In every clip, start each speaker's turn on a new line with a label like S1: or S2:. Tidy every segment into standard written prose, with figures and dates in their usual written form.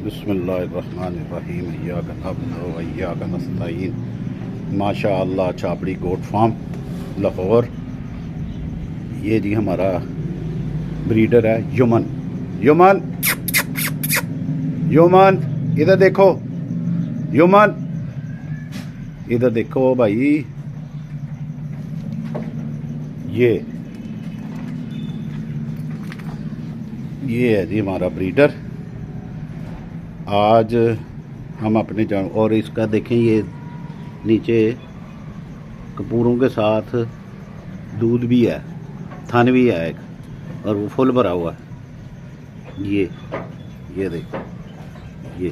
S1: बिस्मिल्लाहिर्रहमानिर्रहीम इय्याका नअबुदु व इय्याका नस्तईन। माशाअल्लाह छाबड़ी गोट फार्म लाहौर। ये जी हमारा ब्रीडर है युमन। युमन युमन इधर देखो, युमन इधर देखो भाई। ये है जी हमारा ब्रीडर। आज हम अपने और इसका देखें, ये नीचे कपूरों के साथ दूध भी है, थन भी है एक, और वो फुल भरा हुआ है। ये देखो, ये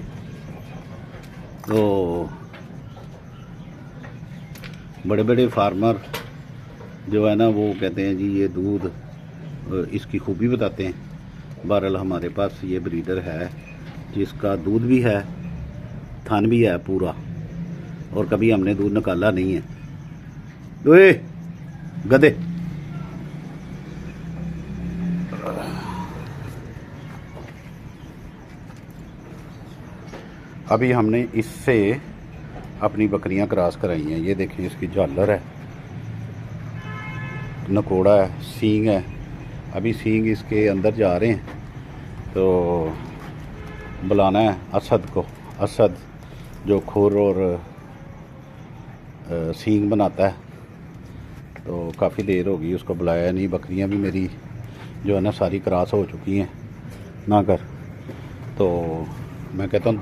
S1: तो बड़े बड़े फार्मर जो है ना, वो कहते हैं जी ये दूध, इसकी खूबी बताते हैं। बहरहाल हमारे पास ये ब्रीडर है जिसका दूध भी है, थन भी है पूरा, और कभी हमने दूध निकाला नहीं है। ओए गधे, अभी हमने इससे अपनी बकरियां क्रॉस कराई हैं। ये देखें, इसकी झालर है, नकोड़ा है, सींग है। अभी सींग इसके अंदर जा रहे हैं, तो बुलाना है असद को। असद जो खुर और सींग बनाता है, तो काफ़ी देर हो गई उसको बुलाया नहीं। बकरियां भी मेरी जो है ना सारी क्रॉस हो चुकी हैं ना कर। तो मैं कहता हूँ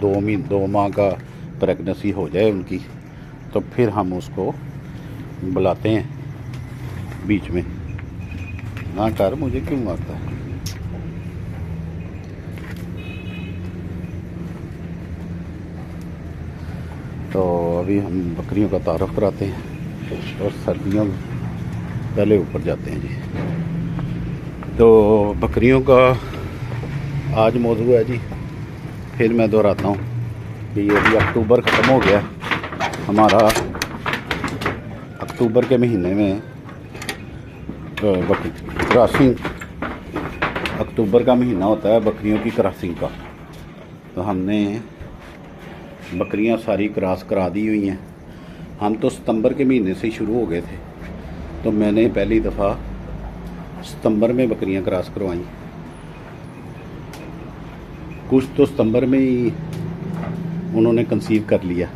S1: 2 माह का प्रेगनेंसी हो जाए उनकी, तो फिर हम उसको बुलाते हैं बीच में। ना कर, मुझे क्यों मारता है। तो अभी हम बकरियों का तारुफ कराते हैं और सर्दियों पहले ऊपर जाते हैं जी। तो बकरियों का आज मौजू है जी, फिर मैं दोहराता हूँ कि ये अभी अक्टूबर ख़त्म हो गया हमारा। अक्टूबर के महीने में क्रॉसिंग, अक्टूबर का महीना होता है बकरियों की क्रॉसिंग का। तो हमने बकरियां सारी क्रॉस करा दी हुई हैं। हम तो सितंबर के महीने से शुरू हो गए थे, तो मैंने पहली दफ़ा सितंबर में बकरियां क्रॉस करवाई। कुछ तो सितंबर में ही उन्होंने कंसीव कर लिया,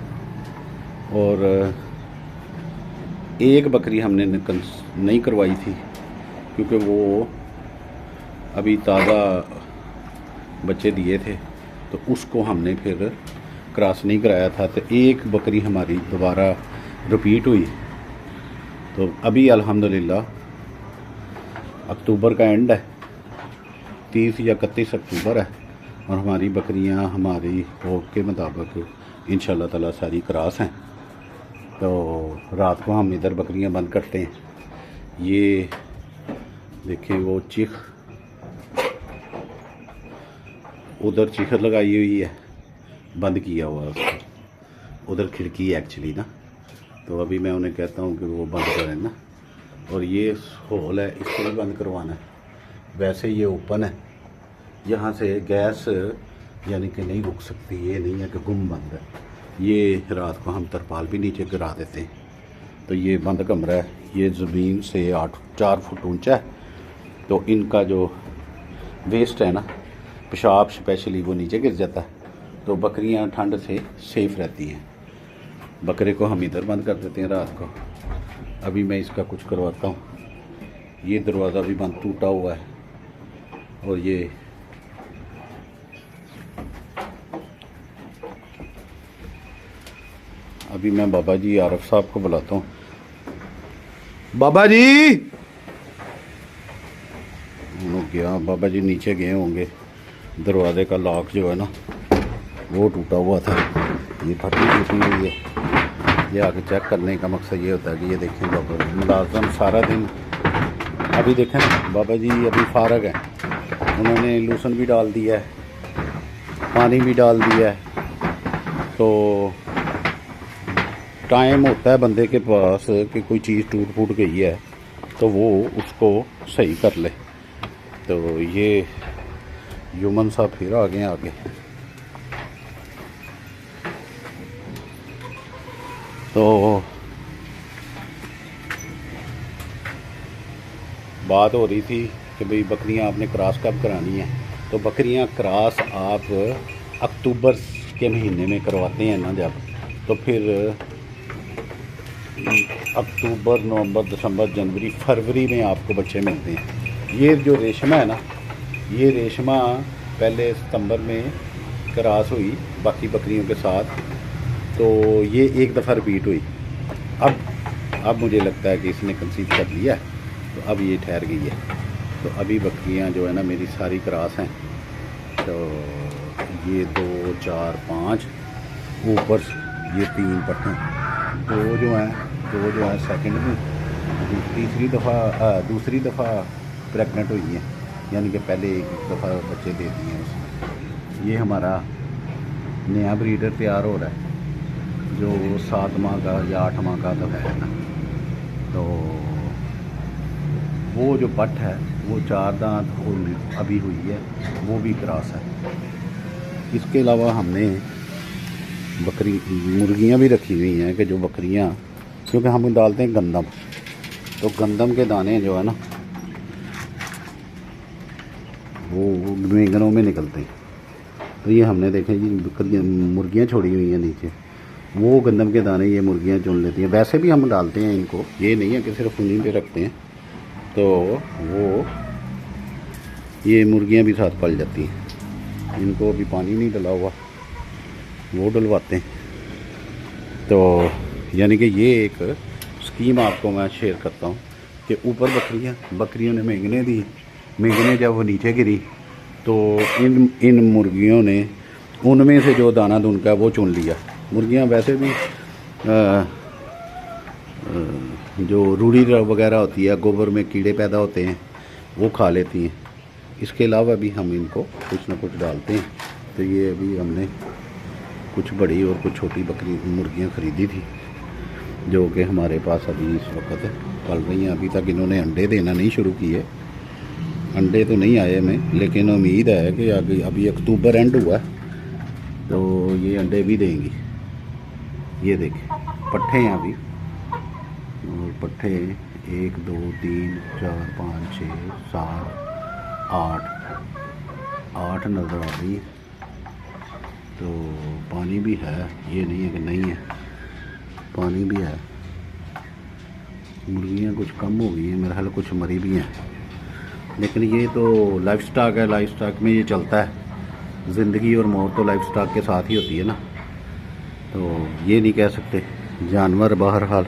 S1: और एक बकरी हमने नहीं करवाई थी क्योंकि वो अभी ताज़ा बच्चे दिए थे, तो उसको हमने फिर क्रॉस नहीं कराया था। तो एक बकरी हमारी दोबारा रिपीट हुई। तो अभी अल्हम्दुलिल्लाह अक्टूबर का एंड है, 30 या 31 अक्टूबर है, और हमारी बकरियां हमारी भोग के मुताबिक इंशाल्लाह ताला सारी क्रॉस हैं। तो रात को हम इधर बकरियां बंद करते हैं। ये देखिए, वो चीख, उधर चीख लगाई हुई है, बंद किया हुआ है उसको। उधर खिड़की है एक्चुअली ना, तो अभी मैं उन्हें कहता हूँ कि वो बंद करें ना। और ये होल है, इसको भी बंद करवाना है। वैसे ये ओपन है, यहाँ से गैस यानी कि नहीं रुक सकती, ये नहीं है कि गुम बंद है। ये रात को हम तरपाल भी नीचे गिरा देते हैं। तो ये बंद कमरा है, ये ज़मीन से 4 फुट ऊंचा है। तो इनका जो वेस्ट है ना, पेशाब स्पेशली, वो नीचे गिर जाता है, तो बकरियां ठंड से सेफ रहती हैं। बकरे को हम इधर बंद कर देते हैं रात को। अभी मैं इसका कुछ करवाता हूँ। ये दरवाज़ा भी बंद टूटा हुआ है, और ये अभी मैं बाबा जी आरफ साहब को बुलाता हूँ। बाबा जी, गया, बाबा जी नीचे गए होंगे। दरवाजे का लॉक जो है ना वो टूटा हुआ था, ये फटी टूटी हुई है। ये आगे चेक करने का मकसद ये होता है कि ये देखें बाबा जी मुलाजम सारा दिन। अभी देखें बाबा जी अभी फारग है, उन्होंने लूसन भी डाल दिया है, पानी भी डाल दिया है। तो टाइम होता है बंदे के पास कि कोई चीज़ टूट फूट गई है तो वो उसको सही कर ले। तो ये युमन साहब फिर आ गए आगे। तो बात हो रही थी कि भाई बकरियां आपने क्रॉस कब करानी है। तो बकरियां क्रॉस आप अक्टूबर के महीने में करवाते हैं ना जब, तो फिर अक्टूबर, नवंबर, दिसंबर, जनवरी, फरवरी में आपको बच्चे मिलते हैं। ये जो रेशमा है ना, ये रेशमा पहले सितंबर में क्रॉस हुई बाकी बकरियों के साथ, तो ये एक दफ़ा रिपीट हुई। अब मुझे लगता है कि इसने कंसीव कर लिया है, तो अब ये ठहर गई है। तो अभी बकरियां जो है ना मेरी सारी क्रॉस हैं। तो ये 2, 4, 5 ऊपर, ये 3 पट्टे, दो जो हैं सेकंड में, दूसरी दफ़ा प्रेग्नेंट हुई हैं, यानी कि पहले एक दफ़ा बच्चे दे दिए हैं उसने। ये हमारा नया ब्रीडर तैयार हो रहा है जो 7 माह का या 8 माह का तो है ना। तो वो जो पट है वो 4 दांत अभी हुई है, वो भी क्रॉस है। इसके अलावा हमने मुर्गियां भी रखी हुई हैं कि जो बकरियां, क्योंकि हम डालते हैं गंदम, तो गंदम के दाने जो है ना वो मेंगनों में निकलते हैं। तो ये हमने देखे जी मुर्गियां छोड़ी हुई हैं नीचे, वो गंदम के दाने ये मुर्गियां चुन लेती हैं। वैसे भी हम डालते हैं इनको, ये नहीं है कि सिर्फ उन्हीं पे रखते हैं। तो वो ये मुर्गियां भी साथ पल जाती हैं। इनको अभी पानी नहीं डला हुआ, वो डलवाते हैं। तो यानी कि ये एक स्कीम आपको मैं शेयर करता हूँ कि ऊपर बकरियों ने मेंगने दी, मेंगने जब वो नीचे गिरी तो इन मुर्गियों ने उनमें से जो दाना दुनका वो चुन लिया। मुर्गियाँ वैसे भी जो रूढ़ी वगैरह होती है, गोबर में कीड़े पैदा होते हैं, वो खा लेती हैं। इसके अलावा भी हम इनको कुछ ना कुछ डालते हैं। तो ये अभी हमने कुछ बड़ी और कुछ छोटी मुर्गियाँ ख़रीदी थी जो कि हमारे पास अभी इस वक्त पल रही हैं। अभी तक इन्होंने अंडे देना नहीं शुरू किए, अंडे तो नहीं आए हमें, लेकिन उम्मीद है कि अभी अक्टूबर एंड हुआ तो ये अंडे भी देंगी। ये देखें पट्ठे हैं अभी, और पट्ठे 1, 2, 3, 4, 5, 6, 7, 8 नज़र आ रही है। तो पानी भी है, ये नहीं है कि नहीं है, पानी भी है। मुर्गियाँ कुछ कम हो गई हैं मेरे ख्याल, कुछ मरी भी हैं, लेकिन ये तो लाइफ स्टॉक है। लाइफ स्टॉक में ये चलता है, ज़िंदगी और मौत तो लाइफ स्टॉक के साथ ही होती है ना। तो ये नहीं कह सकते, जानवर बहरहाल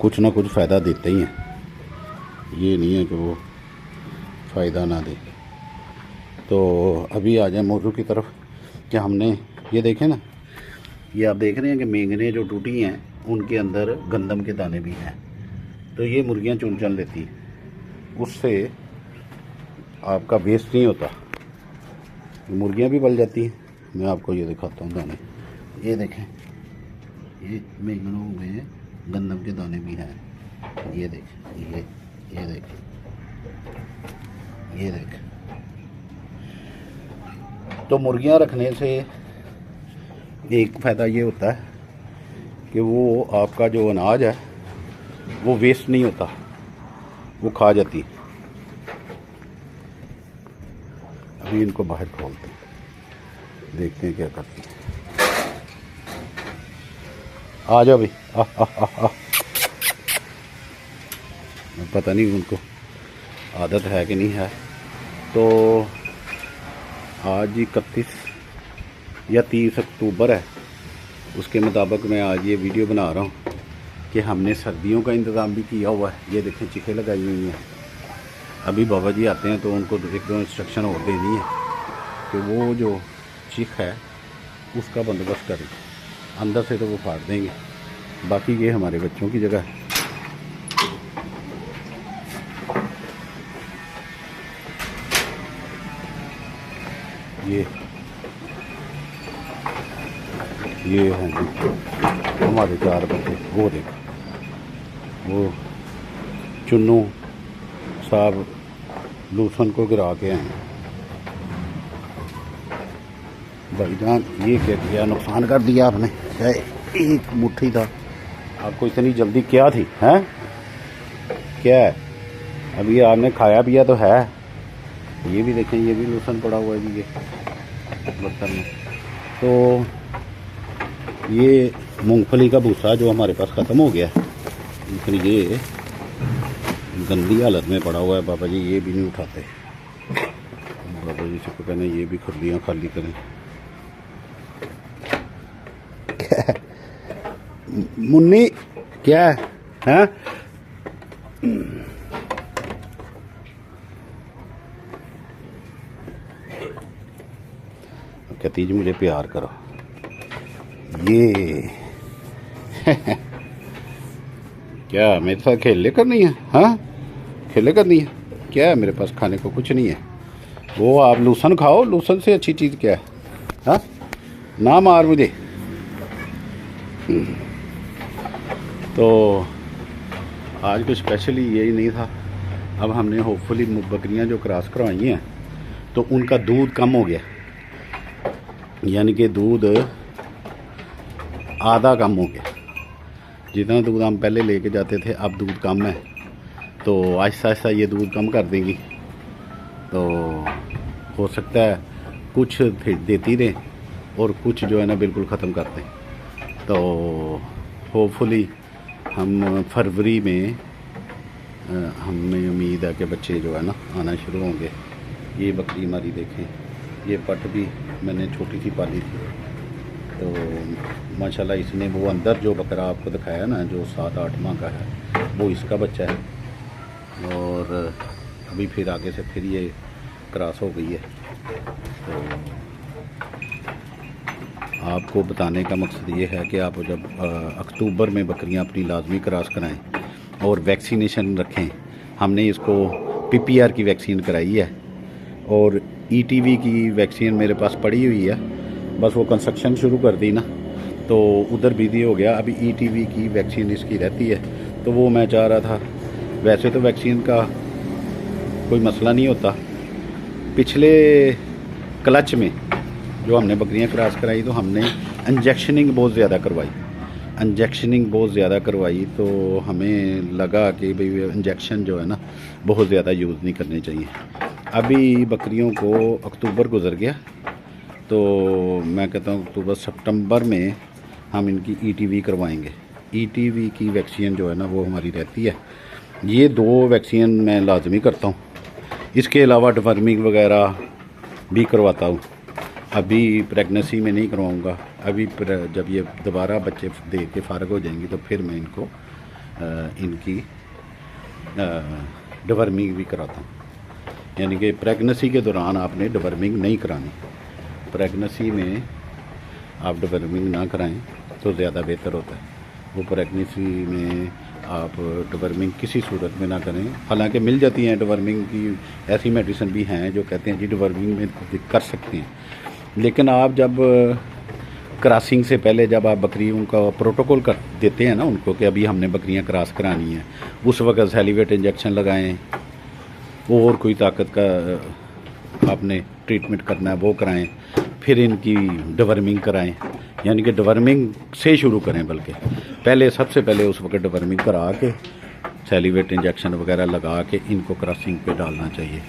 S1: कुछ ना कुछ फ़ायदा देते ही हैं, ये नहीं है कि वो फ़ायदा ना दे। तो अभी आ जाए मौजू की तरफ कि हमने ये देखें ना, ये आप देख रहे हैं कि मेंगने जो टूटी हैं उनके अंदर गंदम के दाने भी हैं। तो ये मुर्गियां चुन लेती हैं, उससे आपका वेस्ट नहीं होता, मुर्गियां भी पल जाती हैं। मैं आपको ये दिखाता हूँ दाने, ये देखें, ये मेंगनों में गंदम के दाने भी हैं। ये देखें, ये देखें, ये देखें। तो मुर्गियां रखने से एक फ़ायदा ये होता है कि वो आपका जो अनाज है वो वेस्ट नहीं होता, वो खा जाती है। अभी इनको बाहर खोलते हैं, देखते हैं क्या करती है। आ जाओ भाई, पता नहीं उनको आदत है कि नहीं है। तो आज 31 या 30 अक्टूबर है, उसके मुताबिक मैं आज ये वीडियो बना रहा हूँ कि हमने सर्दियों का इंतज़ाम भी किया हुआ है। ये देखें चीखें लगाई हुई हैं। अभी बाबा जी आते हैं तो उनको 1-2 इंस्ट्रक्शन और देनी है कि वो जो चीख है उसका बंदोबस्त करें। अंदर से तो वो फाड़ देंगे, बाकी ये हमारे बच्चों की जगह है। ये हैं जी हमारे 4 बच्चे। वो देखो, वो चुन्नू साहब लूसन को गिरा के आए। भाईजान ये क्या किया, नुकसान कर दिया आपने। क्या एक मुट्ठी था, आपको इतनी जल्दी क्या थी, हैं? क्या है? अभी आपने खाया पिया तो है। ये भी देखें, ये भी लूसन पड़ा हुआ है जी, ये बर्तन में। तो ये मूंगफली का भूसा जो हमारे पास ख़त्म हो गया, लेकिन ये गंदी हालत में पड़ा हुआ है। बाबा जी ये भी नहीं उठाते। बाबा जी से कहना ये भी खुलियाँ खाली करें। मुन्नी क्या है, हैं? कहती जी मुझे प्यार करो। ये क्या मेरे साथ खेले करनी है? हाँ, खेले करनी है। क्या है मेरे पास खाने को? कुछ नहीं है। वो आप लूसन खाओ, लूसन से अच्छी चीज़ क्या है? हाँ, ना मार मुझे। तो आज कुछ स्पेशली यही नहीं था। अब हमने होपफुली बकरियां जो क्रॉस करवाई हैं तो उनका दूध कम हो गया, यानी कि दूध आधा कम हो गया। जितना दूध हम पहले लेके जाते थे अब दूध कम है, तो आहिस्ता आहिस्ता ये दूध कम कर देंगी। तो हो सकता है कुछ देती रहें और कुछ जो है ना बिल्कुल ख़त्म कर दें। तो होपफुली हम फरवरी में हमें उम्मीद है कि बच्चे जो है ना आना शुरू होंगे। ये बकरी हमारी देखें, ये पट भी मैंने छोटी सी पाली थी। तो माशाल्लाह इसने वो अंदर जो बकरा आपको दिखाया ना जो 7-8 माह का है वो इसका बच्चा है। और अभी फिर आगे से फिर ये क्रॉस हो गई है। तो आपको बताने का मकसद ये है कि आप जब अक्टूबर में बकरियां अपनी लाजमी क्रॉस कराएं और वैक्सीनेशन रखें। हमने इसको PPR की वैक्सीन कराई है और ETV की वैक्सीन मेरे पास पड़ी हुई है, बस वो कंस्ट्रक्शन शुरू कर दी ना तो उधर बिजी हो गया। अभी ETV की वैक्सीन इसकी रहती है, तो वो मैं चाह रहा था। वैसे तो वैक्सीन का कोई मसला नहीं होता। पिछले क्लच में जो हमने बकरियां क्रॉस कराई तो हमने इंजेक्शनिंग बहुत ज़्यादा करवाई। तो हमें लगा कि भाई इंजेक्शन जो है ना बहुत ज़्यादा यूज़ नहीं करने चाहिए। अभी बकरियों को अक्टूबर गुजर गया, तो मैं कहता हूँ अक्टूबर सितंबर में हम इनकी ETV करवाएंगे। ETV की वैक्सीन जो है ना वो हमारी रहती है। ये 2 वैक्सीन मैं लाजमी करता हूँ। इसके अलावा डिवर्मिंग वगैरह भी करवाता हूँ। अभी प्रेगनेंसी में नहीं करवाऊँगा। अभी जब ये दोबारा बच्चे दे के फ़ारग हो जाएंगी तो फिर मैं इनको इनकी डिवर्मिंग भी कराता हूँ। यानी कि प्रेगनेंसी के दौरान आपने डिवर्मिंग नहीं करानी। प्रेगनेंसी में आप डिवर्मिंग ना कराएं तो ज़्यादा बेहतर होता है। वो प्रेगनेंसी में आप डिवर्मिंग किसी सूरत में ना करें। हालांकि मिल जाती हैं डिवर्मिंग की, ऐसी मेडिसिन भी हैं जो कहते हैं जी डिवर्मिंग में कर सकते हैं। लेकिन आप जब क्रॉसिंग से पहले जब आप बकरियों का प्रोटोकॉल कर देते हैं ना उनको कि अभी हमने बकरियां क्रॉस करानी हैं, उस वक्त सैलिवेट इंजेक्शन लगाएं और कोई ताकत का आपने ट्रीटमेंट करना है वो कराएं, फिर इनकी डिवर्मिंग कराएं। यानी कि डिवर्मिंग से शुरू करें, बल्कि पहले सबसे पहले उस वक्त डिवर्मिंग करा के सैलिवेट इंजेक्शन वगैरह लगा के इनको क्रॉसिंग पे डालना चाहिए।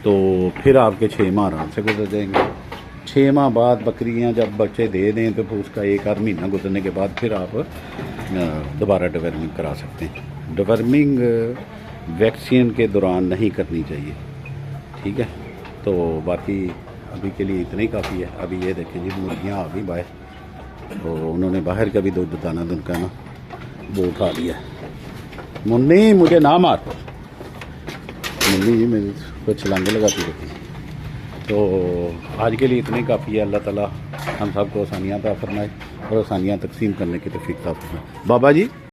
S1: तो फिर आपके 6 माह आराम से गुजर जाएंगे। 6 माह बाद बकरियां जब बच्चे दे दें तो फिर उसका 1-8 महीना गुजरने के बाद फिर आप दोबारा डिवर्मिंग करा सकते हैं। डिवर्मिंग वैक्सीन के दौरान नहीं करनी चाहिए, ठीक है। तो बाकी अभी के लिए इतना ही काफ़ी है। अभी ये देखें जी मुर्गियाँ आ गई बाहर, तो उन्होंने बाहर का भी दूध दाना दुनका ना वो उठा लिया। मुन्नी मुझे ना मार, मुन्नी जी मेरी को छलांगे लगाती रहती है। तो आज के लिए इतना ही काफ़ी है। अल्लाह ताला हम सबको आसानियाँ अता फरमाए और आसानियाँ तकसीम करने की तौफीक अता फरमाए। बाबा जी।